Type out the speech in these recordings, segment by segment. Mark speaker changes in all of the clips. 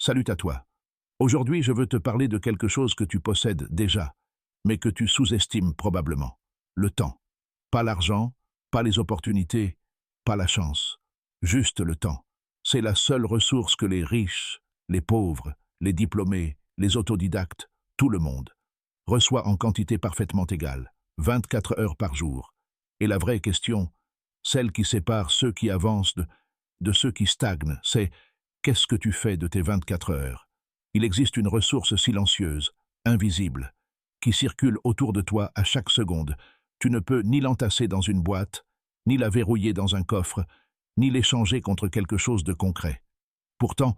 Speaker 1: Salut à toi. Aujourd'hui, je veux te parler de quelque chose que tu possèdes déjà, mais que tu sous-estimes probablement. Le temps. Pas l'argent, pas les opportunités, pas la chance. Juste le temps. C'est la seule ressource que les riches, les pauvres, les diplômés, les autodidactes, tout le monde, reçoit en quantité parfaitement égale, 24 heures par jour. Et la vraie question, celle qui sépare ceux qui avancent de ceux qui stagnent, c'est: qu'est-ce que tu fais de tes 24 heures? Il existe une ressource silencieuse, invisible, qui circule autour de toi à chaque seconde. Tu ne peux ni l'entasser dans une boîte, ni la verrouiller dans un coffre, ni l'échanger contre quelque chose de concret. Pourtant,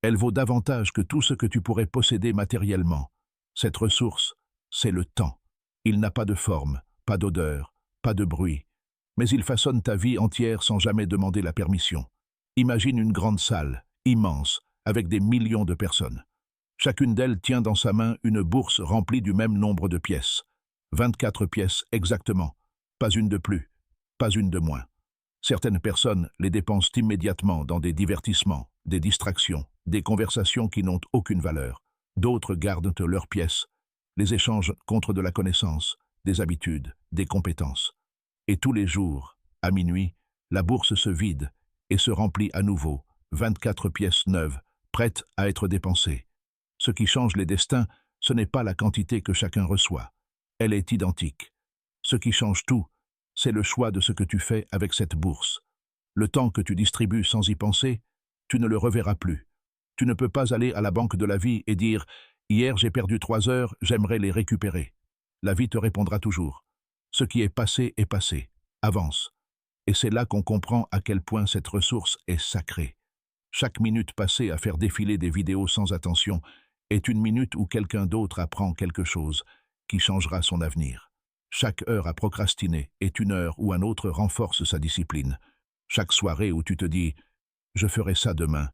Speaker 1: elle vaut davantage que tout ce que tu pourrais posséder matériellement. Cette ressource, c'est le temps. Il n'a pas de forme, pas d'odeur, pas de bruit, mais il façonne ta vie entière sans jamais demander la permission. Imagine une grande salle, immense, avec des millions de personnes. Chacune d'elles tient dans sa main une bourse remplie du même nombre de pièces. 24 pièces exactement, pas une de plus, pas une de moins. Certaines personnes les dépensent immédiatement dans des divertissements, des distractions, des conversations qui n'ont aucune valeur. D'autres gardent leurs pièces, les échangent contre de la connaissance, des habitudes, des compétences. Et tous les jours, à minuit, la bourse se vide et se remplit à nouveau, 24 pièces neuves, prêtes à être dépensées. Ce qui change les destins, ce n'est pas la quantité que chacun reçoit. Elle est identique. Ce qui change tout, c'est le choix de ce que tu fais avec cette bourse. Le temps que tu distribues sans y penser, tu ne le reverras plus. Tu ne peux pas aller à la banque de la vie et dire: « Hier j'ai perdu 3 heures, j'aimerais les récupérer. » La vie te répondra toujours: « Ce qui est passé, avance. » Et c'est là qu'on comprend à quel point cette ressource est sacrée. Chaque minute passée à faire défiler des vidéos sans attention est une minute où quelqu'un d'autre apprend quelque chose qui changera son avenir. Chaque heure à procrastiner est une heure où un autre renforce sa discipline. Chaque soirée où tu te dis « je ferai ça demain »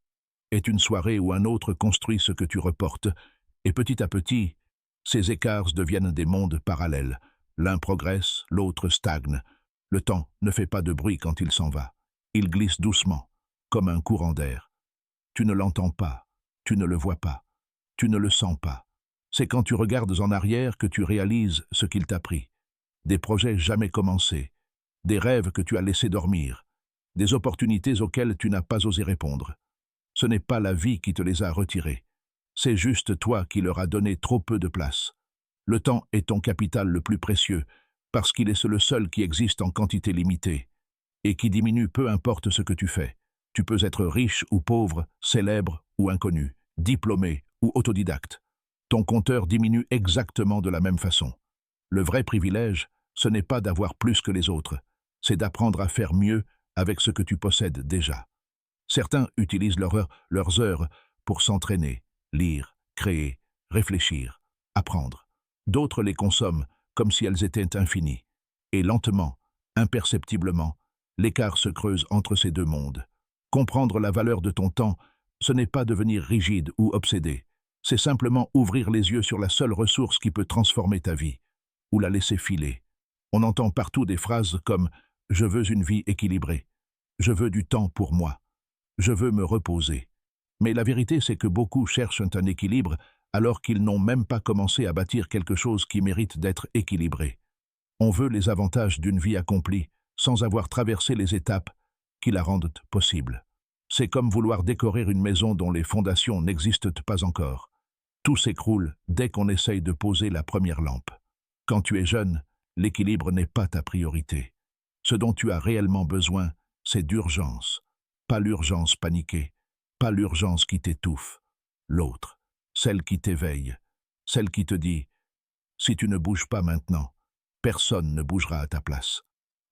Speaker 1: est une soirée où un autre construit ce que tu reportes. Et petit à petit, ces écarts deviennent des mondes parallèles. L'un progresse, l'autre stagne. Le temps ne fait pas de bruit quand il s'en va. Il glisse doucement, comme un courant d'air. Tu ne l'entends pas, tu ne le vois pas, tu ne le sens pas. C'est quand tu regardes en arrière que tu réalises ce qu'il t'a pris. Des projets jamais commencés, des rêves que tu as laissés dormir, des opportunités auxquelles tu n'as pas osé répondre. Ce n'est pas la vie qui te les a retirées. C'est juste toi qui leur as donné trop peu de place. Le temps est ton capital le plus précieux, parce qu'il est le seul qui existe en quantité limitée, et qui diminue peu importe ce que tu fais. Tu peux être riche ou pauvre, célèbre ou inconnu, diplômé ou autodidacte. Ton compteur diminue exactement de la même façon. Le vrai privilège, ce n'est pas d'avoir plus que les autres, c'est d'apprendre à faire mieux avec ce que tu possèdes déjà. Certains utilisent leurs heures pour s'entraîner, lire, créer, réfléchir, apprendre. D'autres les consomment comme si elles étaient infinies. Et lentement, imperceptiblement, l'écart se creuse entre ces deux mondes. Comprendre la valeur de ton temps, ce n'est pas devenir rigide ou obsédé. C'est simplement ouvrir les yeux sur la seule ressource qui peut transformer ta vie, ou la laisser filer. On entend partout des phrases comme « je veux une vie équilibrée »,« je veux du temps pour moi »,« je veux me reposer ». Mais la vérité, c'est que beaucoup cherchent un équilibre alors qu'ils n'ont même pas commencé à bâtir quelque chose qui mérite d'être équilibré. On veut les avantages d'une vie accomplie sans avoir traversé les étapes qui la rendent possible. C'est comme vouloir décorer une maison dont les fondations n'existent pas encore. Tout s'écroule dès qu'on essaye de poser la première lampe. Quand tu es jeune, l'équilibre n'est pas ta priorité. Ce dont tu as réellement besoin, c'est d'urgence. Pas l'urgence paniquée, pas l'urgence qui t'étouffe. L'autre, celle qui t'éveille, celle qui te dit « si tu ne bouges pas maintenant, personne ne bougera à ta place ».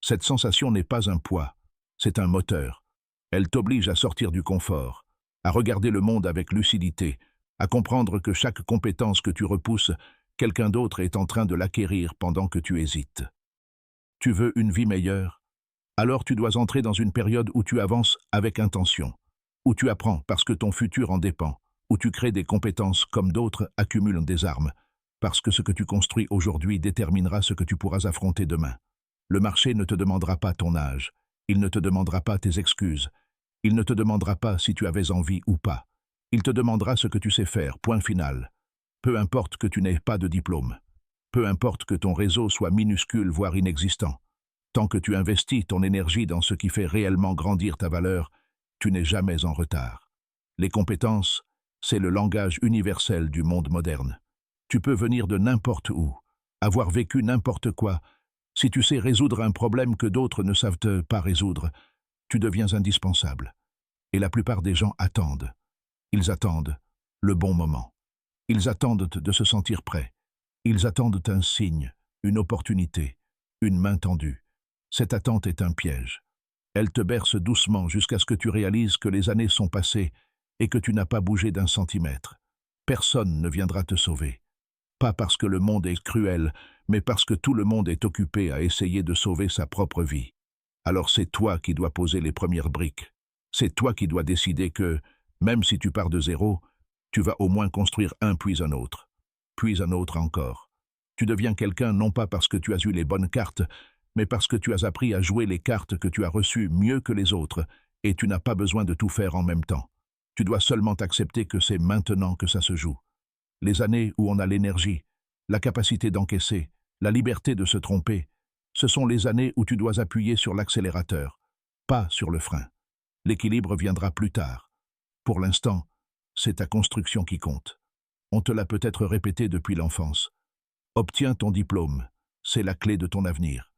Speaker 1: Cette sensation n'est pas un poids, c'est un moteur. Elle t'oblige à sortir du confort, à regarder le monde avec lucidité, à comprendre que chaque compétence que tu repousses, quelqu'un d'autre est en train de l'acquérir pendant que tu hésites. Tu veux une vie meilleure? Alors tu dois entrer dans une période où tu avances avec intention, où tu apprends parce que ton futur en dépend, où tu crées des compétences comme d'autres accumulent des armes, parce que ce que tu construis aujourd'hui déterminera ce que tu pourras affronter demain. Le marché ne te demandera pas ton âge, il ne te demandera pas tes excuses, il ne te demandera pas si tu avais envie ou pas. Il te demandera ce que tu sais faire, point final. Peu importe que tu n'aies pas de diplôme. Peu importe que ton réseau soit minuscule, voire inexistant. Tant que tu investis ton énergie dans ce qui fait réellement grandir ta valeur, tu n'es jamais en retard. Les compétences, c'est le langage universel du monde moderne. Tu peux venir de n'importe où, avoir vécu n'importe quoi. Si tu sais résoudre un problème que d'autres ne savent pas résoudre, tu deviens indispensable. Et la plupart des gens attendent. Ils attendent le bon moment. Ils attendent de se sentir prêts. Ils attendent un signe, une opportunité, une main tendue. Cette attente est un piège. Elle te berce doucement jusqu'à ce que tu réalises que les années sont passées et que tu n'as pas bougé d'un centimètre. Personne ne viendra te sauver. Pas parce que le monde est cruel, mais parce que tout le monde est occupé à essayer de sauver sa propre vie. Alors c'est toi qui dois poser les premières briques. C'est toi qui dois décider que, même si tu pars de zéro, tu vas au moins construire un puis un autre encore. Tu deviens quelqu'un non pas parce que tu as eu les bonnes cartes, mais parce que tu as appris à jouer les cartes que tu as reçues mieux que les autres, et tu n'as pas besoin de tout faire en même temps. Tu dois seulement t'accepter que c'est maintenant que ça se joue. Les années où on a l'énergie, la capacité d'encaisser, la liberté de se tromper, ce sont les années où tu dois appuyer sur l'accélérateur, pas sur le frein. L'équilibre viendra plus tard. Pour l'instant, c'est ta construction qui compte. On te l'a peut-être répété depuis l'enfance. Obtiens ton diplôme, c'est la clé de ton avenir.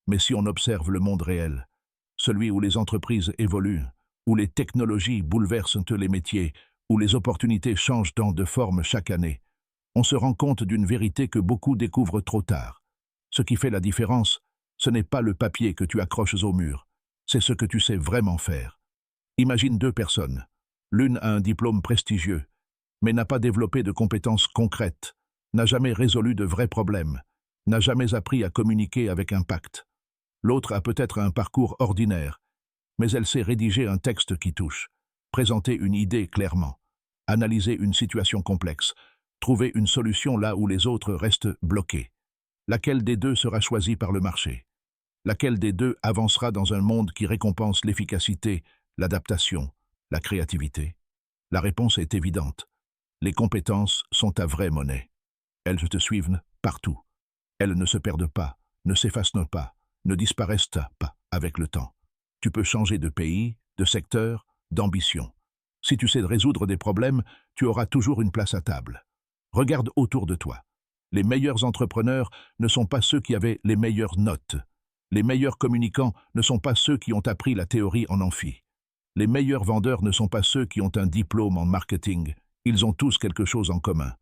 Speaker 1: Mais si on observe le monde réel, celui où les entreprises évoluent, où les technologies bouleversent les métiers, où les opportunités changent de forme chaque année, on se rend compte d'une vérité que beaucoup découvrent trop tard. Ce qui fait la différence, ce n'est pas le papier que tu accroches au mur, c'est ce que tu sais vraiment faire. Imagine deux personnes. L'une a un diplôme prestigieux, mais n'a pas développé de compétences concrètes, n'a jamais résolu de vrais problèmes, n'a jamais appris à communiquer avec impact. L'autre a peut-être un parcours ordinaire, mais elle sait rédiger un texte qui touche, présenter une idée clairement, analyser une situation complexe, trouver une solution là où les autres restent bloqués. Laquelle des deux sera choisie par le marché? Laquelle des deux avancera dans un monde qui récompense l'efficacité, l'adaptation, la créativité? La réponse est évidente. Les compétences sont ta vraie monnaie. Elles te suivent partout. Elles ne se perdent pas, ne s'effacent pas, ne disparaissent pas avec le temps. Tu peux changer de pays, de secteur, d'ambition. Si tu sais résoudre des problèmes, tu auras toujours une place à table. Regarde autour de toi. Les meilleurs entrepreneurs ne sont pas ceux qui avaient les meilleures notes. Les meilleurs communicants ne sont pas ceux qui ont appris la théorie en amphi. Les meilleurs vendeurs ne sont pas ceux qui ont un diplôme en marketing. Ils ont tous quelque chose en commun.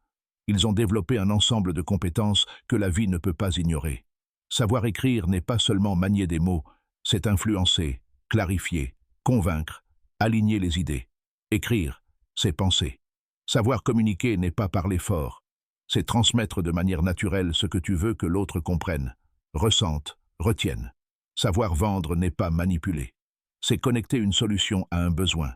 Speaker 1: Ils ont développé un ensemble de compétences que la vie ne peut pas ignorer. Savoir écrire n'est pas seulement manier des mots, c'est influencer, clarifier, convaincre, aligner les idées. Écrire, c'est penser. Savoir communiquer n'est pas parler fort, c'est transmettre de manière naturelle ce que tu veux que l'autre comprenne, ressente, retienne. Savoir vendre n'est pas manipuler, c'est connecter une solution à un besoin.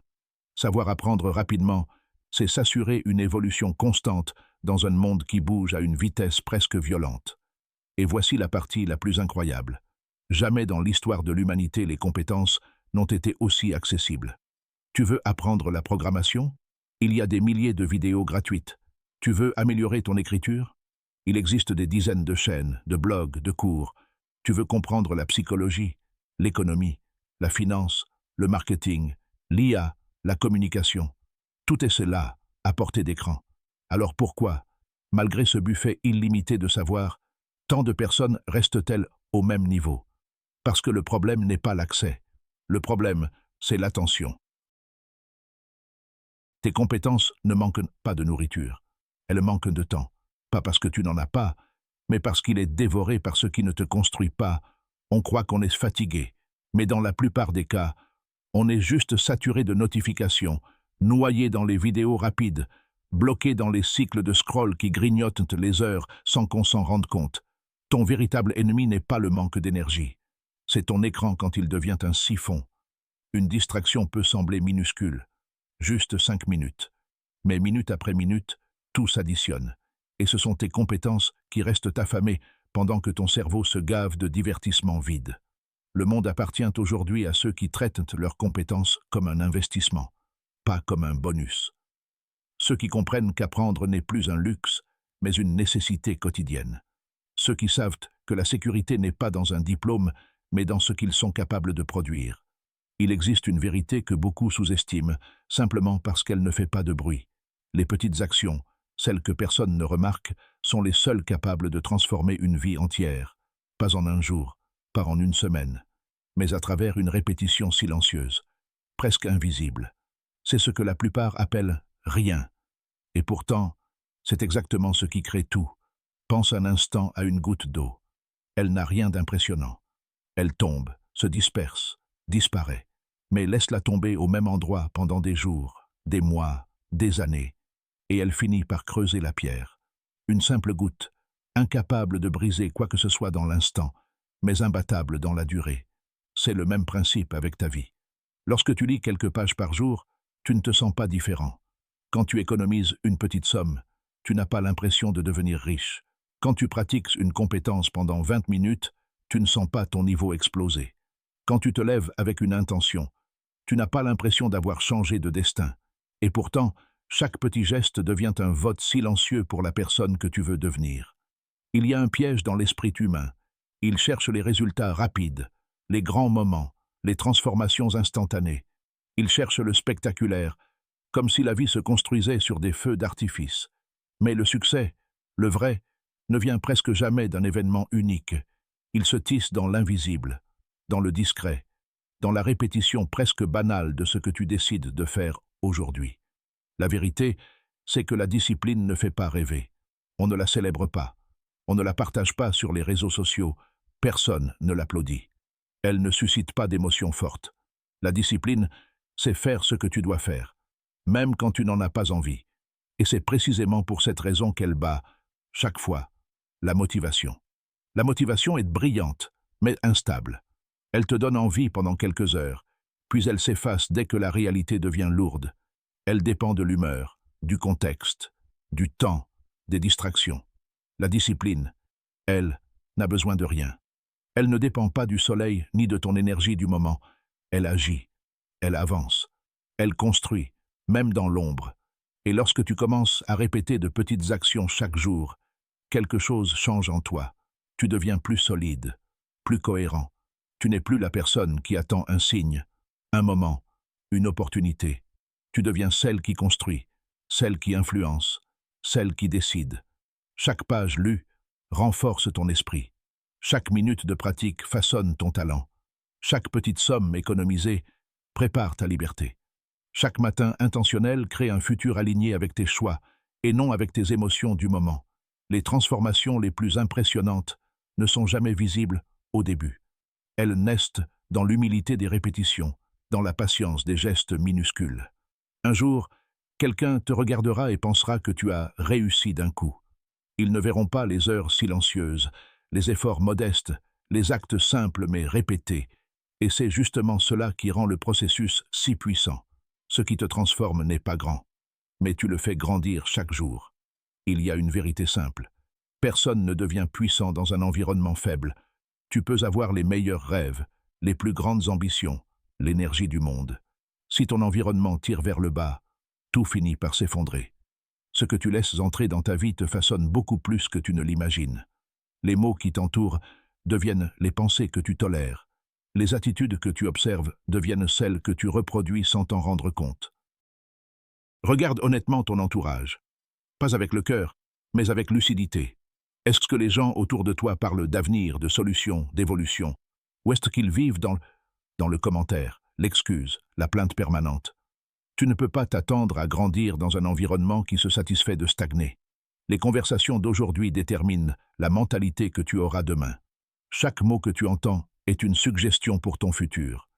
Speaker 1: Savoir apprendre rapidement, c'est s'assurer une évolution constante dans un monde qui bouge à une vitesse presque violente. Et voici la partie la plus incroyable. Jamais dans l'histoire de l'humanité les compétences n'ont été aussi accessibles. Tu veux apprendre la programmation? Il y a des milliers de vidéos gratuites. Tu veux améliorer ton écriture? Il existe des dizaines de chaînes, de blogs, de cours. Tu veux comprendre la psychologie, l'économie, la finance, le marketing, l'IA, la communication. Tout est cela à portée d'écran. Alors pourquoi, malgré ce buffet illimité de savoir, tant de personnes restent-elles au même niveau? Parce que le problème n'est pas l'accès. Le problème, c'est l'attention. Tes compétences ne manquent pas de nourriture. Elles manquent de temps. Pas parce que tu n'en as pas, mais parce qu'il est dévoré par ce qui ne te construit pas. On croit qu'on est fatigué, mais dans la plupart des cas, on est juste saturé de notifications, noyé dans les vidéos rapides, bloqué dans les cycles de scroll qui grignotent les heures sans qu'on s'en rende compte. Ton véritable ennemi n'est pas le manque d'énergie. C'est ton écran quand il devient un siphon. Une distraction peut sembler minuscule. Juste 5 minutes. Mais minute après minute, tout s'additionne. Et ce sont tes compétences qui restent affamées pendant que ton cerveau se gave de divertissements vides. Le monde appartient aujourd'hui à ceux qui traitent leurs compétences comme un investissement, pas comme un bonus. Ceux qui comprennent qu'apprendre n'est plus un luxe, mais une nécessité quotidienne. Ceux qui savent que la sécurité n'est pas dans un diplôme, mais dans ce qu'ils sont capables de produire. Il existe une vérité que beaucoup sous-estiment, simplement parce qu'elle ne fait pas de bruit. Les petites actions, celles que personne ne remarque, sont les seules capables de transformer une vie entière, pas en un jour, pas en une semaine, mais à travers une répétition silencieuse, presque invisible. C'est ce que la plupart appellent « rien ». Et pourtant, c'est exactement ce qui crée tout. Pense un instant à une goutte d'eau. Elle n'a rien d'impressionnant. Elle tombe, se disperse, disparaît, mais laisse-la tomber au même endroit pendant des jours, des mois, des années, et elle finit par creuser la pierre. Une simple goutte, incapable de briser quoi que ce soit dans l'instant, mais imbattable dans la durée. C'est le même principe avec ta vie. Lorsque tu lis quelques pages par jour, tu ne te sens pas différent. Quand tu économises une petite somme, tu n'as pas l'impression de devenir riche. Quand tu pratiques une compétence pendant 20 minutes, tu ne sens pas ton niveau exploser. Quand tu te lèves avec une intention, tu n'as pas l'impression d'avoir changé de destin. Et pourtant, chaque petit geste devient un vote silencieux pour la personne que tu veux devenir. Il y a un piège dans l'esprit humain. Il cherche les résultats rapides, les grands moments, les transformations instantanées. Il cherche le spectaculaire, comme si la vie se construisait sur des feux d'artifice. Mais le succès, le vrai, ne vient presque jamais d'un événement unique. Il se tisse dans l'invisible, dans le discret, dans la répétition presque banale de ce que tu décides de faire aujourd'hui. La vérité, c'est que la discipline ne fait pas rêver. On ne la célèbre pas. On ne la partage pas sur les réseaux sociaux. Personne ne l'applaudit. Elle ne suscite pas d'émotions fortes. La discipline, c'est faire ce que tu dois faire, même quand tu n'en as pas envie. Et c'est précisément pour cette raison qu'elle bat, chaque fois, la motivation. La motivation est brillante, mais instable. Elle te donne envie pendant quelques heures, puis elle s'efface dès que la réalité devient lourde. Elle dépend de l'humeur, du contexte, du temps, des distractions. La discipline, elle, n'a besoin de rien. Elle ne dépend pas du soleil ni de ton énergie du moment. Elle agit, elle avance, elle construit, même dans l'ombre. Et lorsque tu commences à répéter de petites actions chaque jour, quelque chose change en toi. Tu deviens plus solide, plus cohérent. Tu n'es plus la personne qui attend un signe, un moment, une opportunité. Tu deviens celle qui construit, celle qui influence, celle qui décide. Chaque page lue renforce ton esprit. Chaque minute de pratique façonne ton talent. Chaque petite somme économisée prépare ta liberté. Chaque matin intentionnel crée un futur aligné avec tes choix et non avec tes émotions du moment. Les transformations les plus impressionnantes ne sont jamais visibles au début. Elles naissent dans l'humilité des répétitions, dans la patience des gestes minuscules. Un jour, quelqu'un te regardera et pensera que tu as réussi d'un coup. Ils ne verront pas les heures silencieuses, les efforts modestes, les actes simples mais répétés. Et c'est justement cela qui rend le processus si puissant. Ce qui te transforme n'est pas grand, mais tu le fais grandir chaque jour. Il y a une vérité simple. Personne ne devient puissant dans un environnement faible. Tu peux avoir les meilleurs rêves, les plus grandes ambitions, l'énergie du monde. Si ton environnement tire vers le bas, tout finit par s'effondrer. Ce que tu laisses entrer dans ta vie te façonne beaucoup plus que tu ne l'imagines. Les mots qui t'entourent deviennent les pensées que tu tolères. Les attitudes que tu observes deviennent celles que tu reproduis sans t'en rendre compte. Regarde honnêtement ton entourage. Pas avec le cœur, mais avec lucidité. Est-ce que les gens autour de toi parlent d'avenir, de solutions, d'évolution? Ou est-ce qu'ils vivent dans le commentaire, l'excuse, la plainte permanente? Tu ne peux pas t'attendre à grandir dans un environnement qui se satisfait de stagner. Les conversations d'aujourd'hui déterminent la mentalité que tu auras demain. Chaque mot que tu entends est une suggestion pour ton futur.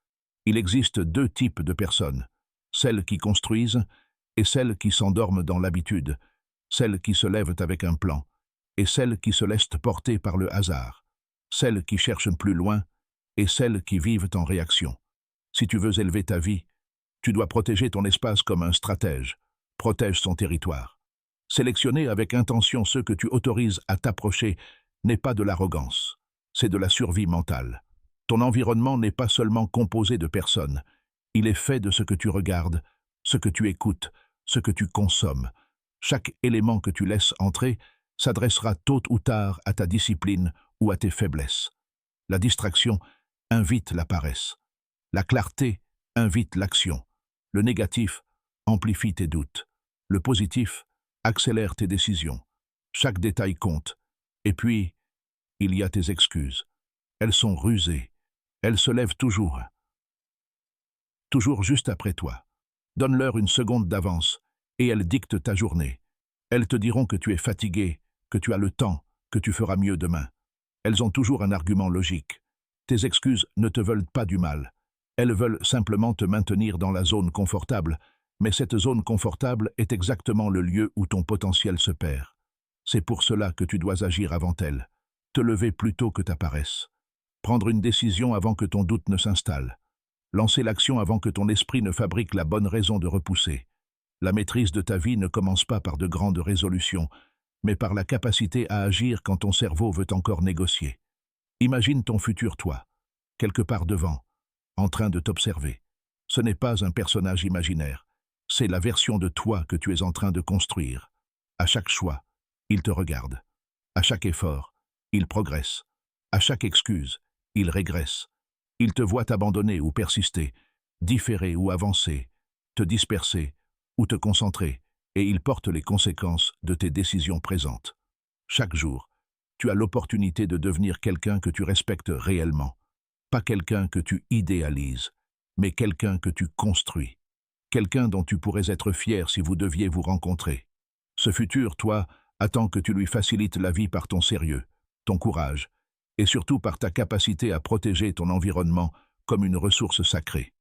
Speaker 1: Il existe deux types de personnes, celles qui construisent et celles qui s'endorment dans l'habitude, celles qui se lèvent avec un plan et celles qui se laissent porter par le hasard, celles qui cherchent plus loin et celles qui vivent en réaction. Si tu veux élever ta vie, tu dois protéger ton espace comme un stratège. Protège son territoire. Sélectionner avec intention ceux que tu autorises à t'approcher n'est pas de l'arrogance, c'est de la survie mentale. Ton environnement n'est pas seulement composé de personnes, il est fait de ce que tu regardes, ce que tu écoutes, ce que tu consommes. Chaque élément que tu laisses entrer s'adressera tôt ou tard à ta discipline ou à tes faiblesses. La distraction invite la paresse. La clarté invite l'action. Le négatif amplifie tes doutes. Le positif accélère tes décisions. Chaque détail compte. Et puis, il y a tes excuses. Elles sont rusées. Elles se lèvent toujours juste après toi. Donne-leur une seconde d'avance et elles dictent ta journée. Elles te diront que tu es fatigué, que tu as le temps, que tu feras mieux demain. Elles ont toujours un argument logique. Tes excuses ne te veulent pas du mal. Elles veulent simplement te maintenir dans la zone confortable, mais cette zone confortable est exactement le lieu où ton potentiel se perd. C'est pour cela que tu dois agir avant elles. Te lever plus tôt que ta paresse. Prendre une décision avant que ton doute ne s'installe. Lancer l'action avant que ton esprit ne fabrique la bonne raison de repousser. La maîtrise de ta vie ne commence pas par de grandes résolutions, mais par la capacité à agir quand ton cerveau veut encore négocier. Imagine ton futur toi, quelque part devant, en train de t'observer. Ce n'est pas un personnage imaginaire, c'est la version de toi que tu es en train de construire. À chaque choix, il te regarde. À chaque effort, il progresse. À chaque excuse, il régresse. Il te voit abandonner ou persister, différer ou avancer, te disperser ou te concentrer, et il porte les conséquences de tes décisions présentes. Chaque jour, tu as l'opportunité de devenir quelqu'un que tu respectes réellement. Pas quelqu'un que tu idéalises, mais quelqu'un que tu construis. Quelqu'un dont tu pourrais être fier si vous deviez vous rencontrer. Ce futur, toi, attend que tu lui facilites la vie par ton sérieux, ton courage, et surtout par ta capacité à protéger ton environnement comme une ressource sacrée.